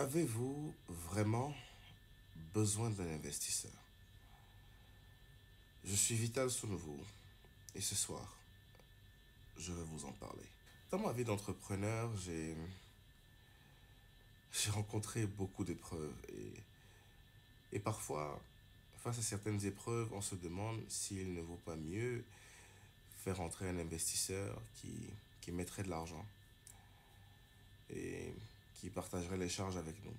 Avez-vous vraiment besoin d'un investisseur? Je suis Vital Sounouvou et ce soir, je vais vous en parler. Dans ma vie d'entrepreneur, j'ai rencontré beaucoup d'épreuves et parfois, face à certaines épreuves, on se demande s'il ne vaut pas mieux faire entrer un investisseur qui mettrait de l'argent et qui partagerait les charges avec nous.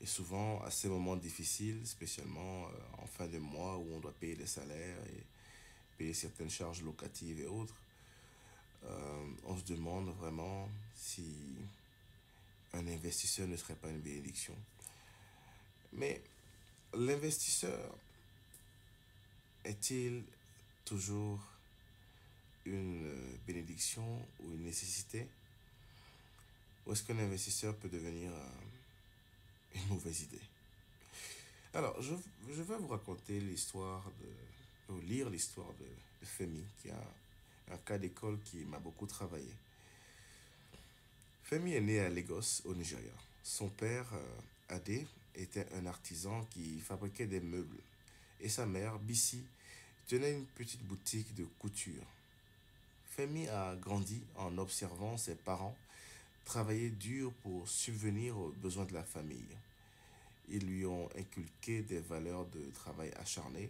Et souvent, à ces moments difficiles, spécialement en fin de mois où on doit payer les salaires et payer certaines charges locatives et autres, on se demande vraiment si un investisseur ne serait pas une bénédiction. Mais l'investisseur est-il toujours une bénédiction ou une nécessité? Ou est-ce qu'un investisseur peut devenir une mauvaise idée? Alors, je vais vous raconter l'histoire ou lire l'histoire de Femi, qui a un cas d'école qui m'a beaucoup travaillé. Femi est né à Lagos, au Nigeria. Son père, Ade, était un artisan qui fabriquait des meubles. Et sa mère, Bissi, tenait une petite boutique de couture. Femi a grandi en observant ses parents travailler dur pour subvenir aux besoins de la famille. Ils lui ont inculqué des valeurs de travail acharné,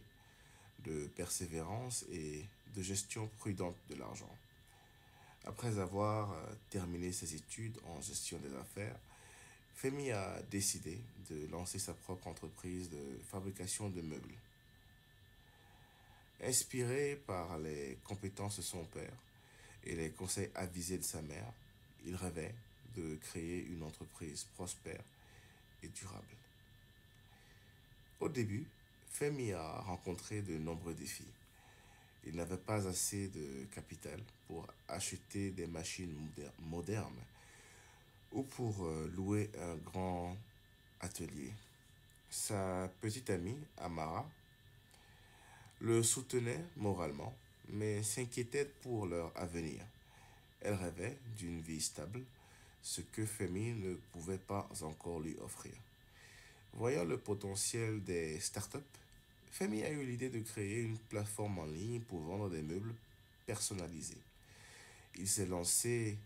de persévérance et de gestion prudente de l'argent. Après avoir terminé ses études en gestion des affaires, Femi a décidé de lancer sa propre entreprise de fabrication de meubles. Inspiré par les compétences de son père et les conseils avisés de sa mère, il rêvait de créer une entreprise prospère et durable. Au début, Femi a rencontré de nombreux défis. Il n'avait pas assez de capital pour acheter des machines modernes ou pour louer un grand atelier. Sa petite amie, Amara, le soutenait moralement, mais s'inquiétait pour leur avenir. Elle rêvait d'une vie stable, ce que Femi ne pouvait pas encore lui offrir. Voyant le potentiel des startups, Femi a eu l'idée de créer une plateforme en ligne pour vendre des meubles personnalisés. Il s'est lancé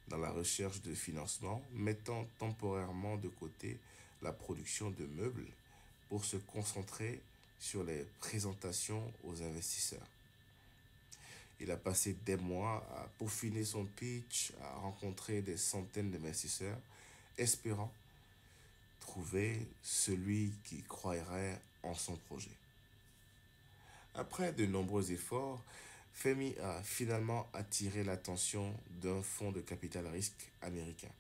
dans la recherche de financement, mettant temporairement de côté la production de meubles pour se concentrer sur les présentations aux investisseurs. Il a passé des mois à peaufiner son pitch, à rencontrer des centaines d'investisseurs, espérant trouver celui qui croirait en son projet. Après de nombreux efforts, Femi a finalement attiré l'attention d'un fonds de capital risque américain.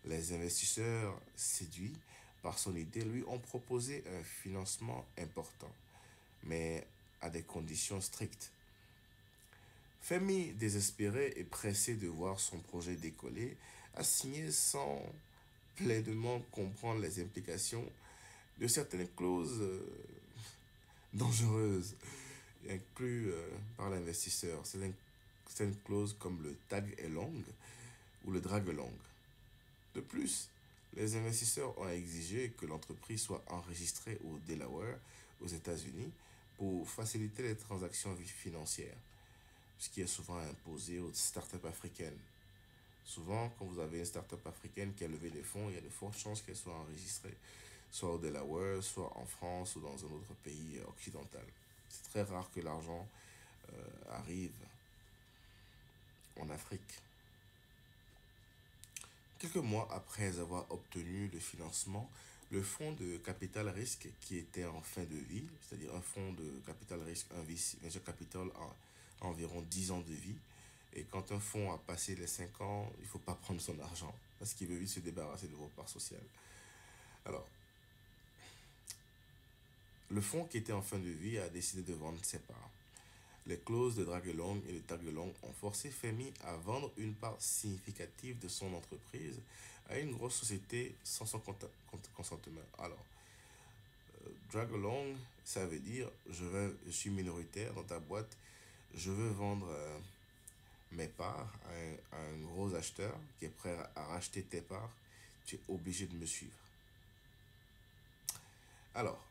Les investisseurs, séduits par son idée, lui ont proposé un financement important, mais à des conditions strictes. Femi, désespéré et pressé de voir son projet décoller, a signé sans pleinement comprendre les implications de certaines clauses dangereuses incluses par l'investisseur. Certaines clauses comme le tag along ou le drag along. De plus, les investisseurs ont exigé que l'entreprise soit enregistrée au Delaware, aux États-Unis, pour faciliter les transactions financières, ce qui est souvent imposé aux startups africaines. Souvent, quand vous avez une startup africaine qui a levé des fonds, il y a de fortes chances qu'elle soit enregistrée, soit au Delaware, soit en France ou dans un autre pays occidental. C'est très rare que l'argent arrive en Afrique. Quelques mois après avoir obtenu le financement, le fonds de capital risque qui était en fin de vie, c'est-à-dire un fonds de capital risque, un venture capital a environ 10 ans de vie. Et quand un fonds a passé les 5 ans, il ne faut pas prendre son argent parce qu'il veut vite se débarrasser de vos parts sociales. Alors, le fonds qui était en fin de vie a décidé de vendre ses parts. Les clauses de Dragelong et de Tagelong ont forcé Femi à vendre une part significative de son entreprise à une grosse société sans son consentement. Alors, Dragelong, ça veut dire je suis minoritaire dans ta boîte, je veux vendre mes parts à un gros acheteur qui est prêt à racheter tes parts Tu es obligé de me suivre. Alors,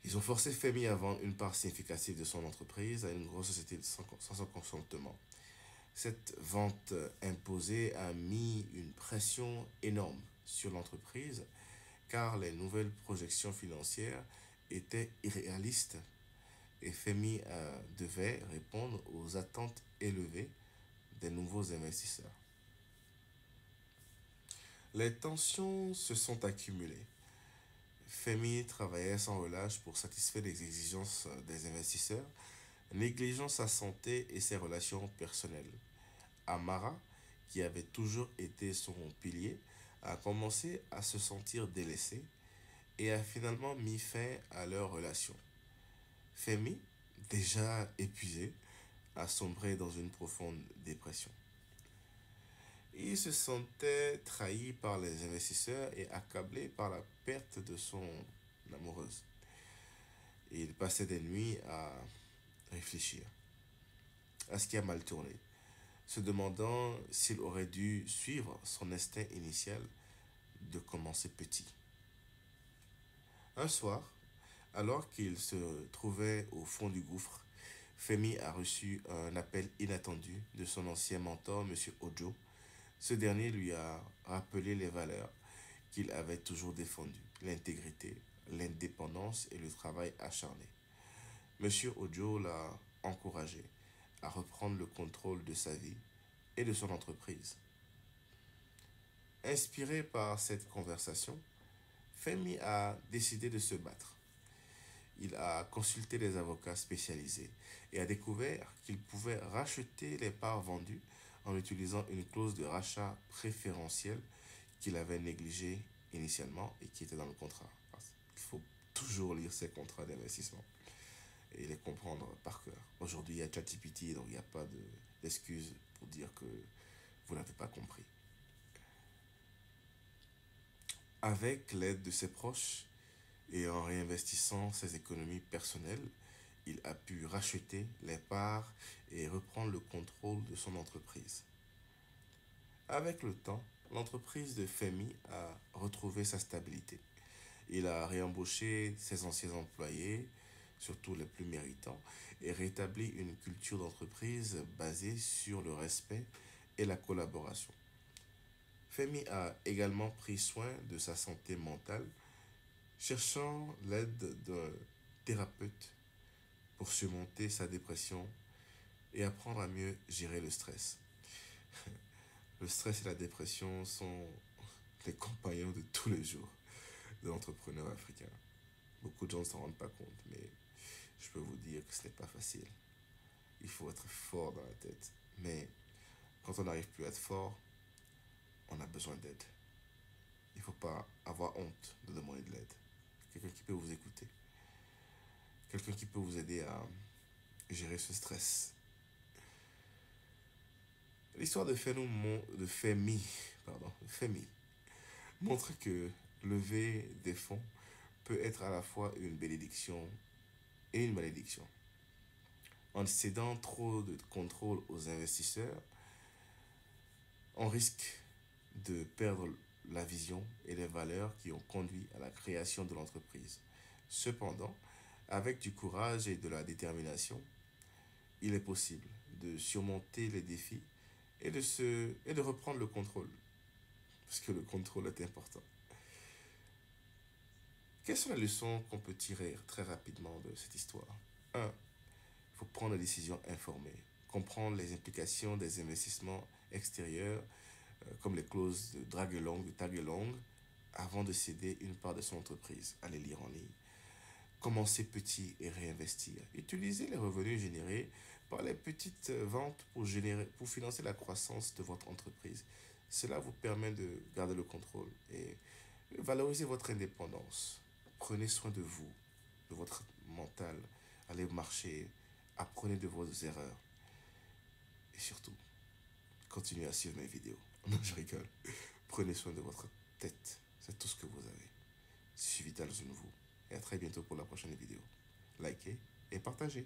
ils ont forcé Femi à vendre une part significative de son entreprise à une grosse société sans son consentement. Cette vente imposée a mis une pression énorme sur l'entreprise car les nouvelles projections financières étaient irréalistes et Femi devait répondre aux attentes élevées des nouveaux investisseurs. Les tensions se sont accumulées. Femi travaillait sans relâche pour satisfaire les exigences des investisseurs, négligeant sa santé et ses relations personnelles. Amara, qui avait toujours été son pilier, a commencé à se sentir délaissée et a finalement mis fin à leur relation. Femi, déjà épuisé, a sombré dans une profonde dépression. Il se sentait trahi par les investisseurs et accablé par la perte de son amoureuse. Et il passait des nuits à réfléchir à ce qui a mal tourné, se demandant s'il aurait dû suivre son instinct initial de commencer petit. Un soir, alors qu'il se trouvait au fond du gouffre, Femi a reçu un appel inattendu de son ancien mentor, M. Ojo. Ce dernier lui a rappelé les valeurs qu'il avait toujours défendues, l'intégrité, l'indépendance et le travail acharné. M. Ojo l'a encouragé à reprendre le contrôle de sa vie et de son entreprise. Inspiré par cette conversation, Femi a décidé de se battre. Il a consulté des avocats spécialisés et a découvert qu'il pouvait racheter les parts vendues en utilisant une clause de rachat préférentielle qu'il avait négligée initialement et qui était dans le contrat. Il faut toujours lire ces contrats d'investissement et les comprendre par cœur. Aujourd'hui, il y a ChatGPT, donc il n'y a pas d'excuse pour dire que vous n'avez pas compris. Avec l'aide de ses proches et en réinvestissant ses économies personnelles, il a pu racheter les parts et reprendre le contrôle de son entreprise. Avec le temps, l'entreprise de Femi a retrouvé sa stabilité. Il a réembauché ses anciens employés, surtout les plus méritants, et rétabli une culture d'entreprise basée sur le respect et la collaboration. Femi a également pris soin de sa santé mentale, cherchant l'aide d'un thérapeute pour surmonter sa dépression et apprendre à mieux gérer le stress. Le stress et la dépression sont les compagnons de tous les jours de l'entrepreneur africain. Beaucoup de gens ne s'en rendent pas compte, mais je peux vous dire que ce n'est pas facile. Il faut être fort dans la tête. Mais quand on n'arrive plus à être fort, on a besoin d'aide. Il ne faut pas avoir honte de demander de l'aide. Quelqu'un qui peut vous écouter. Quelqu'un qui peut vous aider à gérer ce stress. L'histoire de Femi montre que lever des fonds peut être à la fois une bénédiction et une malédiction. En cédant trop de contrôle aux investisseurs, on risque de perdre la vision et les valeurs qui ont conduit à la création de l'entreprise. Cependant, avec du courage et de la détermination, il est possible de surmonter les défis et de reprendre le contrôle. Parce que le contrôle est important. Quelles sont les leçons qu'on peut tirer très rapidement de cette histoire? 1. Il faut prendre des décisions informées, comprendre les implications des investissements extérieurs, comme les clauses de drag along, de tag along, avant de céder une part de son entreprise. Allez lire en ligne. Commencez petit et réinvestir. Utilisez les revenus générés par les petites ventes pour financer la croissance de votre entreprise. Cela vous permet de garder le contrôle et valoriser votre indépendance. Prenez soin de vous, de votre mental. Allez marcher, apprenez de vos erreurs. Et surtout, continuez à suivre mes vidéos. Non, je rigole. Prenez soin de votre tête. C'est tout ce que vous avez. Je suis Vital Zunvu. Et à très bientôt pour la prochaine vidéo. Likez et partagez.